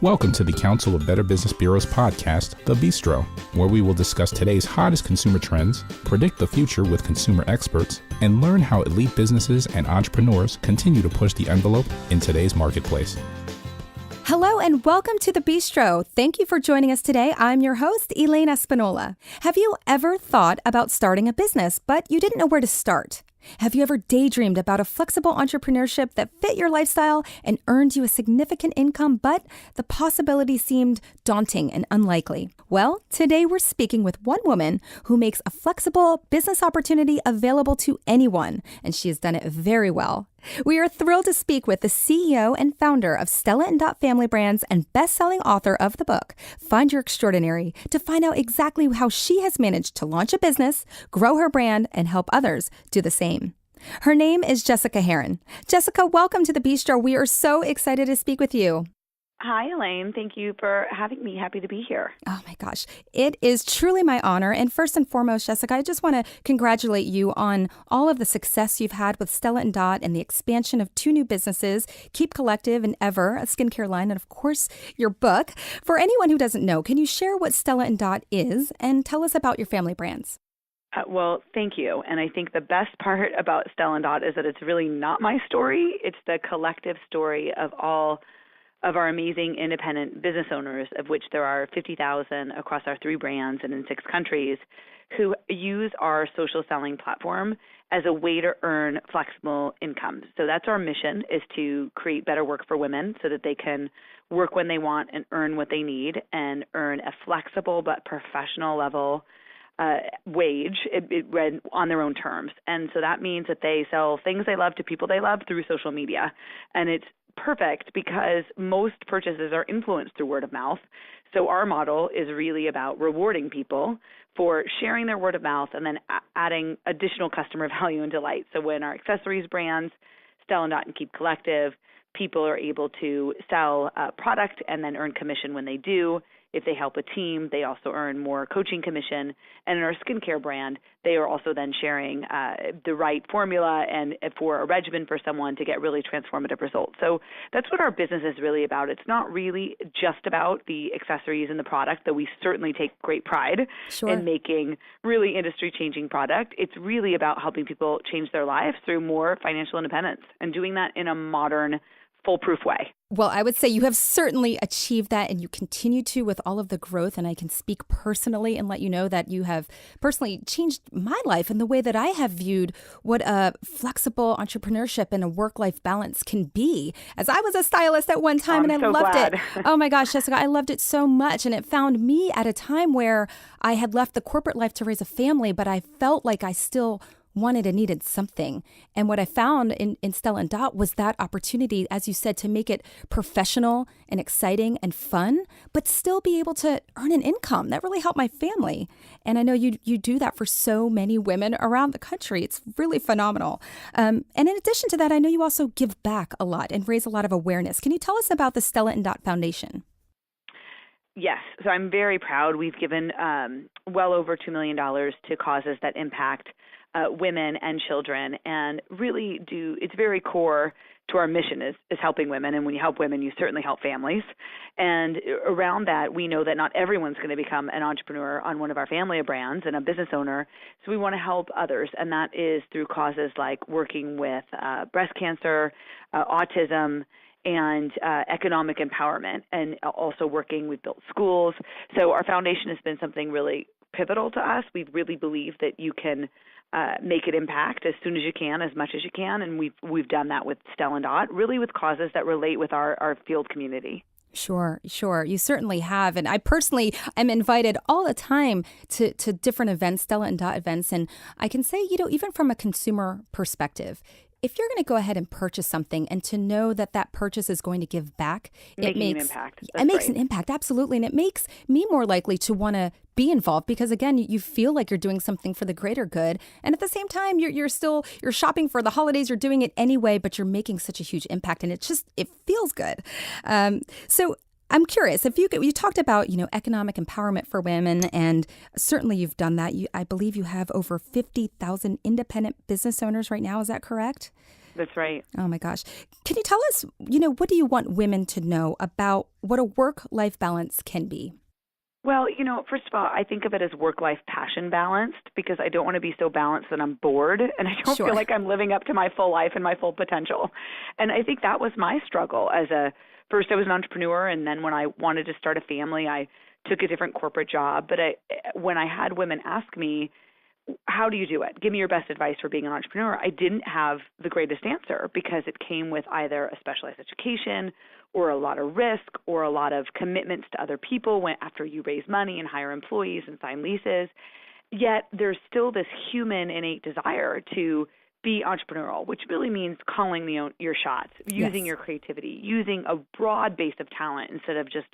Welcome to the Council of Better Business Bureaus podcast, The Bistro, where we will discuss today's hottest consumer trends, predict the future with consumer experts, and learn how elite businesses and entrepreneurs continue to push the envelope in today's marketplace. Hello and welcome to The Bistro. Thank you for joining us today. I'm your host, Elaine Espinola. Have you ever thought about starting a business, but you didn't know where to start? Have you ever daydreamed about a flexible entrepreneurship that fit your lifestyle and earned you a significant income, but the possibility seemed daunting and unlikely? Well, today we're speaking with one woman who makes a flexible business opportunity available to anyone, and she has done it very well. We are thrilled to speak with the CEO and founder of Stella Dot family brands and best-selling author of the book, Find Your Extraordinary, to find out exactly how she has managed to launch a business, grow her brand, and help others do the same. Her name is Jessica Herrin. Jessica, welcome to The Bistro. We are so excited to speak with you. Hi, Elaine. Thank you for having me. Happy to be here. Oh my gosh. It is truly my honor. And first and foremost, Jessica, I just want to congratulate you on all of the success you've had with Stella Dot and the expansion of 2 new businesses, Keep Collective and Ever, a skincare line, and of course, your book. For anyone who doesn't know, can you share what Stella Dot is and tell us about your family brands? Well, thank you. And I think the best part about Stella Dot is that it's really not my story. It's the collective story of all of our amazing independent business owners, of which there are 50,000 across our 3 brands and in 6 countries, who use our social selling platform as a way to earn flexible income. So that's our mission, is to create better work for women so that they can work when they want and earn what they need and earn a flexible but professional level wage on their own terms. And so that means that they sell things they love to people they love through social media. And it's perfect because most purchases are influenced through word of mouth. So our model is really about rewarding people for sharing their word of mouth and then adding additional customer value and delight. So when our accessories brands, Stella Dot and Keep Collective, people are able to sell product and then earn commission when they do. If they help a team, they also earn more coaching commission. And in our skincare brand, they are also then sharing the right formula and for a regimen for someone to get really transformative results. So that's what our business is really about. It's not really just about the accessories and the product, though we certainly take great pride in making really industry-changing product. It's really about helping people change their lives through more financial independence and doing that in a modern, foolproof way. Well, I would say you have certainly achieved that, and you continue to with all of the growth. And I can speak personally and let you know that you have personally changed my life and the way that I have viewed what a flexible entrepreneurship and a work-life balance can be. As I was a stylist at one time, and I loved it. Oh my gosh, Jessica, I loved it so much. And it found me at a time where I had left the corporate life to raise a family, but I felt like I still wanted and needed something. And what I found in Stella Dot was that opportunity, as you said, to make it professional and exciting and fun, but still be able to earn an income. That really helped my family. And I know you do that for so many women around the country. It's really phenomenal. And in addition to that, I know you also give back a lot and raise a lot of awareness. Can you tell us about the Stella Dot Foundation? Yes. So I'm very proud. We've given well over $2 million to causes that impact women and children, and really it's very core to our mission is helping women. And when you help women, you certainly help families. And around that, we know that not everyone's going to become an entrepreneur on one of our family of brands and a business owner. So we want to help others. And that is through causes like working with breast cancer, autism, and economic empowerment, and also we've built schools. So our foundation has been something really pivotal to us. We really believe that you can make it impact as soon as you can, as much as you can, and we've done that with Stella Dot, really with causes that relate with our field community. Sure. You certainly have. And I personally am invited all the time to different events, Stella Dot events, and I can say, even from a consumer perspective, if you're going to go ahead and purchase something and to know that that purchase is going to give back, it makes an impact. Absolutely. And it makes me more likely to want to be involved because, again, you feel like you're doing something for the greater good. And at the same time, you're shopping for the holidays. You're doing it anyway, but you're making such a huge impact. And it feels good. So I'm curious, if you talked about, economic empowerment for women, and certainly you've done that. I believe you have over 50,000 independent business owners right now. Is that correct? That's right. Oh my gosh. Can you tell us, what do you want women to know about what a work-life balance can be? Well, first of all, I think of it as work-life passion balanced because I don't want to be so balanced that I'm bored and I don't Sure. feel like I'm living up to my full life and my full potential. And I think that was my struggle first I was an entrepreneur, and then when I wanted to start a family, I took a different corporate job. But when I had women ask me, how do you do it? Give me your best advice for being an entrepreneur. I didn't have the greatest answer because it came with either a specialized education or a lot of risk or a lot of commitments to other people after you raise money and hire employees and sign leases. Yet there's still this human innate desire to be entrepreneurial, which really means calling your shots, using your creativity, using a broad base of talent instead of just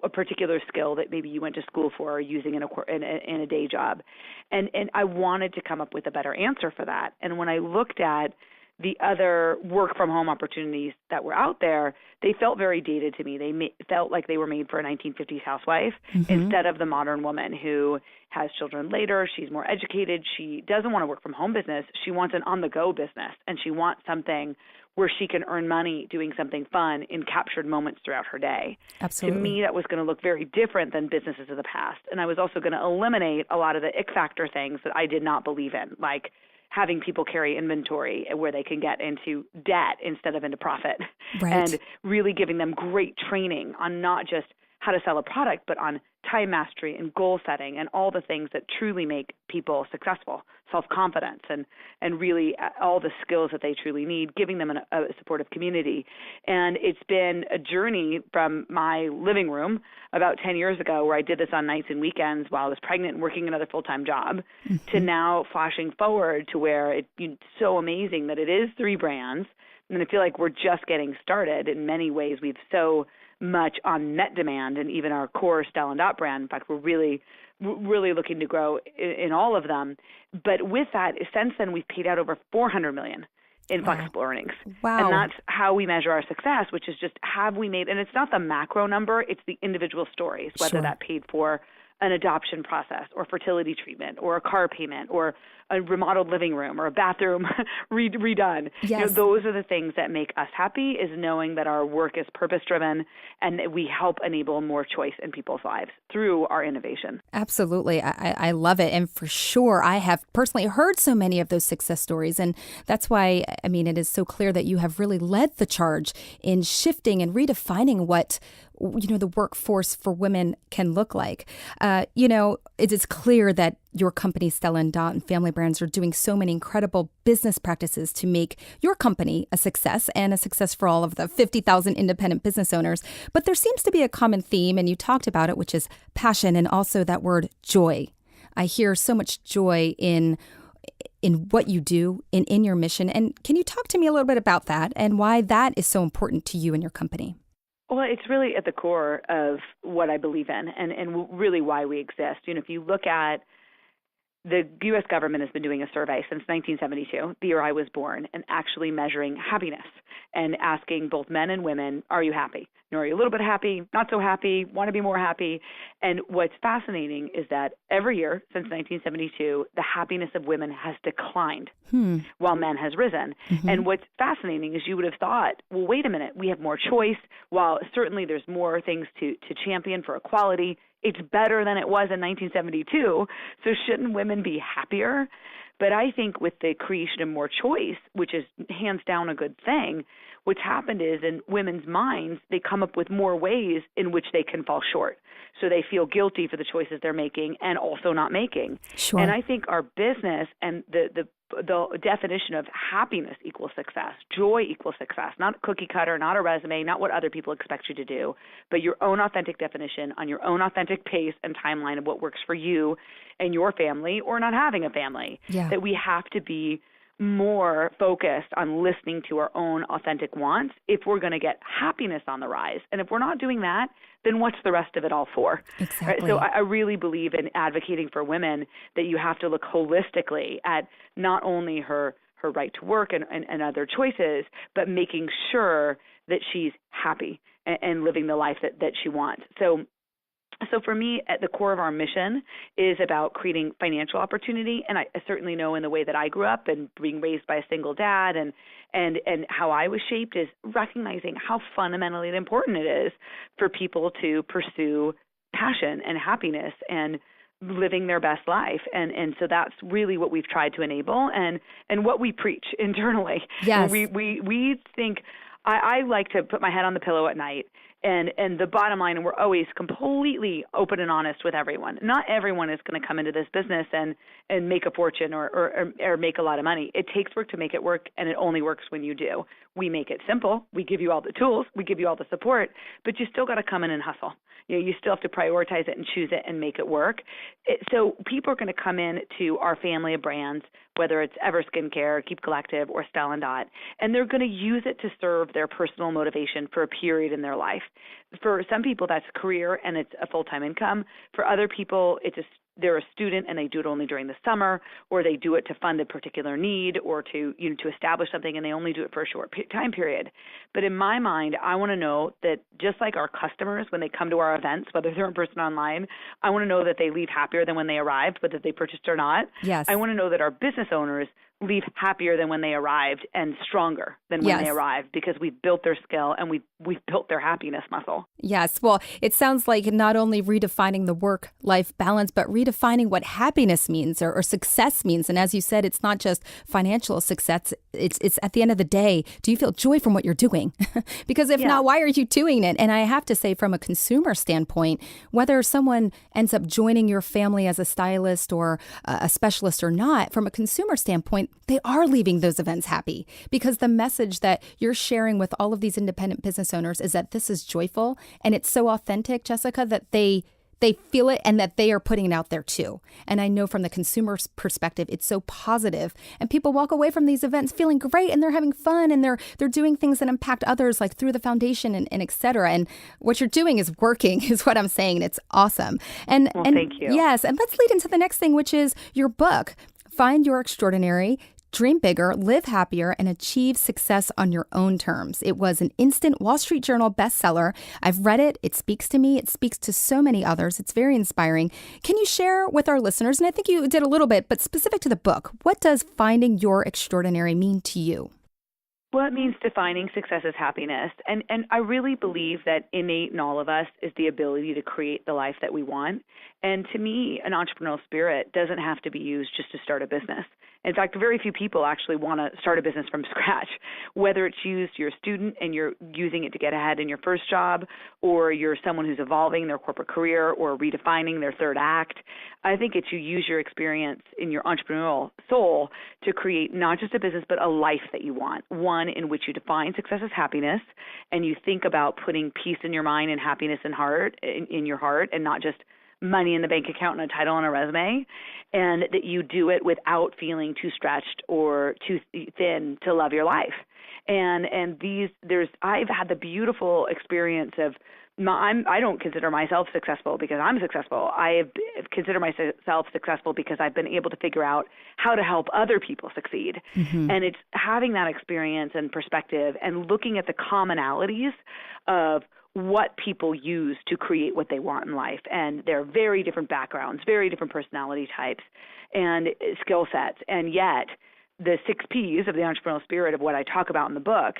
a particular skill that maybe you went to school for or using in a day job. And I wanted to come up with a better answer for that. And when I looked at the other work from home opportunities that were out there, they felt very dated to me. They felt like they were made for a 1950s housewife instead of the modern woman who has children later. She's more educated. She doesn't want to work from home business. She wants an on-the-go business, and she wants something where she can earn money doing something fun in captured moments throughout her day. Absolutely. To me, that was going to look very different than businesses of the past. And I was also going to eliminate a lot of the ick factor things that I did not believe in, like having people carry inventory where they can get into debt instead of into profit. Right. And really giving them great training on not just how to sell a product, but on time mastery and goal setting and all the things that truly make people successful, self-confidence and really all the skills that they truly need, giving them a supportive community. And it's been a journey from my living room about 10 years ago where I did this on nights and weekends while I was pregnant and working another full-time job to now flashing forward to where it's so amazing that it is 3 brands. And I feel like we're just getting started. In many ways, we've so much on net demand, and even our core Stella Dot brand. In fact, we're really looking to grow in all of them. But with that, since then, we've paid out over $400 million in flexible earnings. Wow. And that's how we measure our success, which is just have we made, and it's not the macro number, it's the individual stories, whether that paid for an adoption process or fertility treatment or a car payment or a remodeled living room or a bathroom redone. Yes. Those are the things that make us happy, is knowing that our work is purpose-driven and that we help enable more choice in people's lives through our innovation. Absolutely. I love it. And for sure, I have personally heard so many of those success stories. And that's why, it is so clear that you have really led the charge in shifting and redefining what the workforce for women can look like. It is clear that your company, Stella Dot and Family Brands, are doing so many incredible business practices to make your company a success and a success for all of the 50,000 independent business owners. But there seems to be a common theme, and you talked about it, which is passion and also that word joy. I hear so much joy in what you do, in your mission. And can you talk to me a little bit about that and why that is so important to you and your company? Well, it's really at the core of what I believe in and really why we exist. If you look at the U.S. government has been doing a survey since 1972, the year I was born, and actually measuring happiness and asking both men and women, are you happy? And are you a little bit happy, not so happy, want to be more happy? And what's fascinating is that every year since 1972, the happiness of women has declined while men has risen. And what's fascinating is you would have thought, well, wait a minute, we have more choice. While certainly there's more things to champion for equality, it's better than it was in 1972. So shouldn't women be happier? But I think with the creation of more choice, which is hands down a good thing, what's happened is in women's minds, they come up with more ways in which they can fall short. So they feel guilty for the choices they're making and also not making. Sure. And I think our business and the definition of happiness equals success, joy equals success, not cookie cutter, not a resume, not what other people expect you to do, but your own authentic definition on your own authentic pace and timeline of what works for you and your family or not having a family. Yeah. That we have to be more focused on listening to our own authentic wants if we're going to get happiness on the rise. And if we're not doing that, then what's the rest of it all for? Exactly. Right? So I really believe in advocating for women that you have to look holistically at not only her right to work and other choices, but making sure that she's happy and living the life that she wants. So for me, at the core of our mission is about creating financial opportunity. And I certainly know in the way that I grew up and being raised by a single dad and And how I was shaped is recognizing how fundamentally important it is for people to pursue passion and happiness and living their best life. And so that's really what we've tried to enable and what we preach internally. Yes. We think I like to put my head on the pillow at night. And the bottom line, and we're always completely open and honest with everyone. Not everyone is going to come into this business and make a fortune or make a lot of money. It takes work to make it work, and it only works when you do. We make it simple. We give you all the tools. We give you all the support, but you still got to come in and hustle. You still have to prioritize it and choose it and make it work. So people are going to come in to our family of brands, whether it's Ever Skincare, Keep Collective, or Stella Dot, and they're going to use it to serve their personal motivation for a period in their life. For some people, that's a career and it's a full-time income. For other people, they're a student and they do it only during the summer, or they do it to fund a particular need or to establish something, and they only do it for a short time period. But in my mind, I want to know that just like our customers, when they come to our events, whether they're in person or online, I want to know that they leave happier than when they arrived, whether they purchased or not. Yes. I want to know that our business owners leave happier than when they arrived and stronger than when they arrived, because we've built their skill and we've built their happiness muscle. Yes. Well, it sounds like not only redefining the work-life balance, but redefining what happiness means or success means. And as you said, it's not just financial success. It's at the end of the day, do you feel joy from what you're doing? Because if not, why are you doing it? And I have to say, from a consumer standpoint, whether someone ends up joining your family as a stylist or a specialist or not, from a consumer standpoint, they are leaving those events happy, because the message that you're sharing with all of these independent business owners is that this is joyful and it's so authentic, Jessica, that they feel it and that they are putting it out there too. And I know from the consumer's perspective, it's so positive, and people walk away from these events feeling great and they're having fun and they're doing things that impact others, like through the foundation and et cetera. And what you're doing is working, is what I'm saying. And it's awesome. And thank you. Yes. And let's lead into the next thing, which is your book, Find Your Extraordinary, Dream Bigger, Live Happier, and Achieve Success on Your Own Terms. It was an instant Wall Street Journal bestseller. I've read it. It speaks to me. It speaks to so many others. It's very inspiring. Can you share with our listeners, and I think you did a little bit, but specific to the book, what does Finding Your Extraordinary mean to you? Well, it means defining success as happiness. And I really believe that innate in all of us is the ability to create the life that we want. And to me, an entrepreneurial spirit doesn't have to be used just to start a business. In fact, very few people actually want to start a business from scratch, whether it's you're a student and you're using it to get ahead in your first job, or you're someone who's evolving their corporate career or redefining their third act. I think it's you use your experience in your entrepreneurial soul to create not just a business, but a life that you want, one in which you define success as happiness, and you think about putting peace in your mind and happiness in your heart, and not just money in the bank account and a title on a resume, and that you do it without feeling too stretched or too thin to love your life. I've had the beautiful experience of I don't consider myself successful because I'm successful. I consider myself successful because I've been able to figure out how to help other people succeed. Mm-hmm. And it's having that experience and perspective and looking at the commonalities of what people use to create what they want in life. And they're very different backgrounds, very different personality types and skill sets. And yet the 6 Ps of the entrepreneurial spirit of what I talk about in the book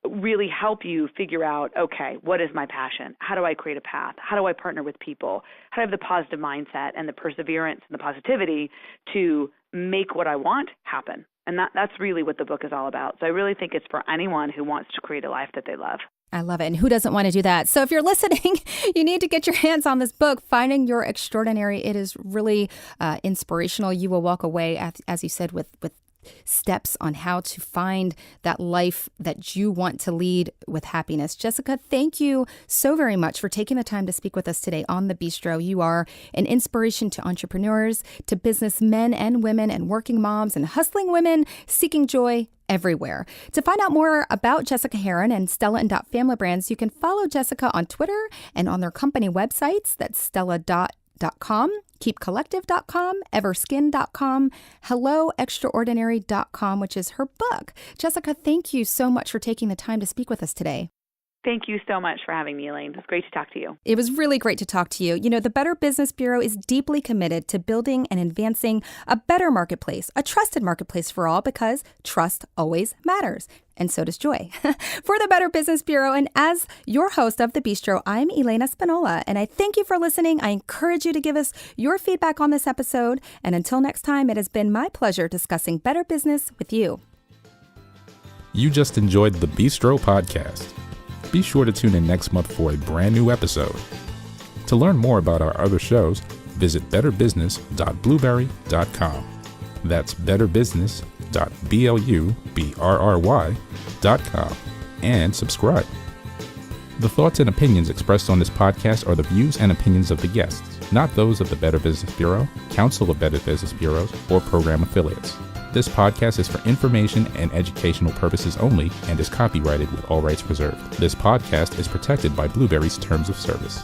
really help you figure out, okay, what is my passion? How do I create a path? How do I partner with people? How do I have the positive mindset and the perseverance and the positivity to make what I want happen? And that's really what the book is all about. So I really think it's for anyone who wants to create a life that they love. I love it. And who doesn't want to do that? So if you're listening, you need to get your hands on this book, Finding Your Extraordinary. It is really inspirational. You will walk away, as you said, with steps on how to find that life that you want to lead with happiness. Jessica, thank you so very much for taking the time to speak with us today on The Bistro. You are an inspiration to entrepreneurs, to businessmen and women, and working moms and hustling women seeking joy everywhere. To find out more about Jessica Herrin and Stella & Dot family brands, you can follow Jessica on Twitter and on their company websites. That's StellaDot.com, KeepCollective.com, Everskin.com, HelloExtraordinary.com, which is her book. Jessica, thank you so much for taking the time to speak with us today. Thank you so much for having me, Elaine. It was great to talk to you. It was really great to talk to you. You know, the Better Business Bureau is deeply committed to building and advancing a better marketplace, a trusted marketplace for all, because trust always matters. And so does joy. For the Better Business Bureau, and as your host of The Bistro, I'm Elena Spinola, and I thank you for listening. I encourage you to give us your feedback on this episode. And until next time, it has been my pleasure discussing better business with you. You just enjoyed the Bistro podcast. Be sure to tune in next month for a brand new episode. To learn more about our other shows, visit betterbusiness.blueberry.com. That's betterbusiness.blueberry.com and subscribe. The thoughts and opinions expressed on this podcast are the views and opinions of the guests, not those of the Better Business Bureau, Council of Better Business Bureaus, or program affiliates. This podcast is for information and educational purposes only and is copyrighted with all rights reserved. This podcast is protected by Blueberry's Terms of Service.